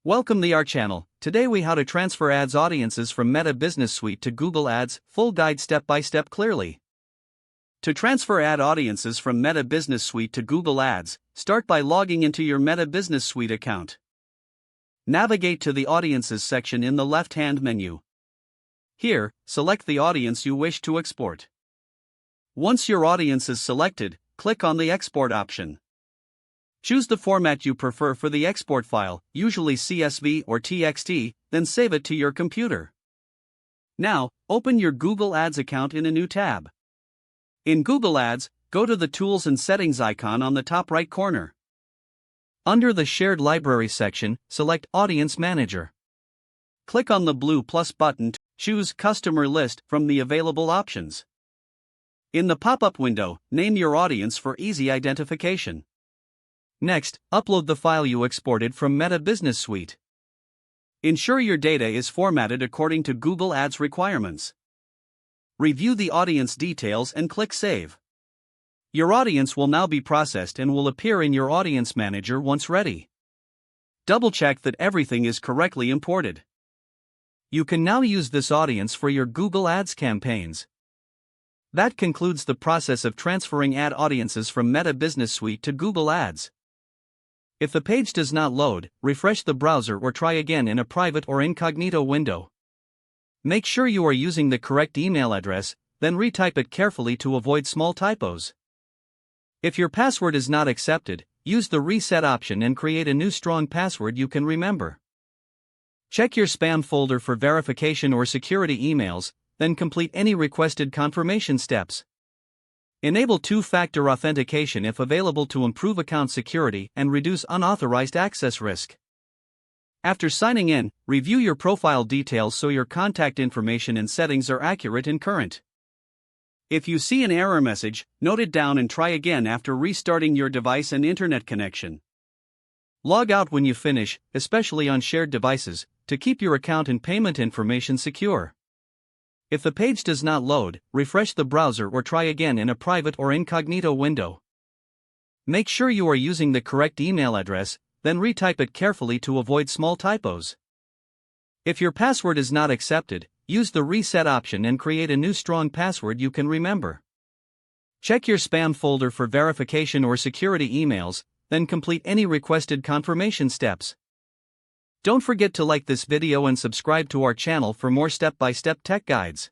Welcome to our channel. Today we how to transfer ads audiences from Meta Business Suite to Google Ads, full guide step by step clearly. To transfer ad audiences from Meta Business Suite to Google Ads, start by logging into your Meta Business Suite account. Navigate to the Audiences section in the left-hand menu. Here, select the audience you wish to export. Once your audience is selected, click on the Export option. Choose the format you prefer for the export file, usually CSV or TXT, then save it to your computer. Now, open your Google Ads account in a new tab. In Google Ads, go to the Tools and Settings icon on the top right corner. Under the Shared Library section, select Audience Manager. Click on the blue plus button to choose Customer List from the available options. In the pop-up window, name your audience for easy identification. Next, upload the file you exported from Meta Business Suite. Ensure your data is formatted according to Google Ads requirements. Review the audience details and click Save. Your audience will now be processed and will appear in your Audience Manager once ready. Double-check that everything is correctly imported. You can now use this audience for your Google Ads campaigns. That concludes the process of transferring ad audiences from Meta Business Suite to Google Ads. If the page does not load, refresh the browser or try again in a private or incognito window. Make sure you are using the correct email address, then retype it carefully to avoid small typos. If your password is not accepted, use the Reset option and create a new strong password you can remember. Check your spam folder for verification or security emails, then complete any requested confirmation steps. Enable two-factor authentication if available to improve account security and reduce unauthorized access risk. After signing in, review your profile details so your contact information and settings are accurate and current. If you see an error message, note it down and try again after restarting your device and internet connection. Log out when you finish, especially on shared devices, to keep your account and payment information secure. If the page does not load, refresh the browser or try again in a private or incognito window. Make sure you are using the correct email address, then retype it carefully to avoid small typos. If your password is not accepted, use the Reset option and create a new strong password you can remember. Check your spam folder for verification or security emails, then complete any requested confirmation steps. Don't forget to like this video and subscribe to our channel for more step-by-step tech guides.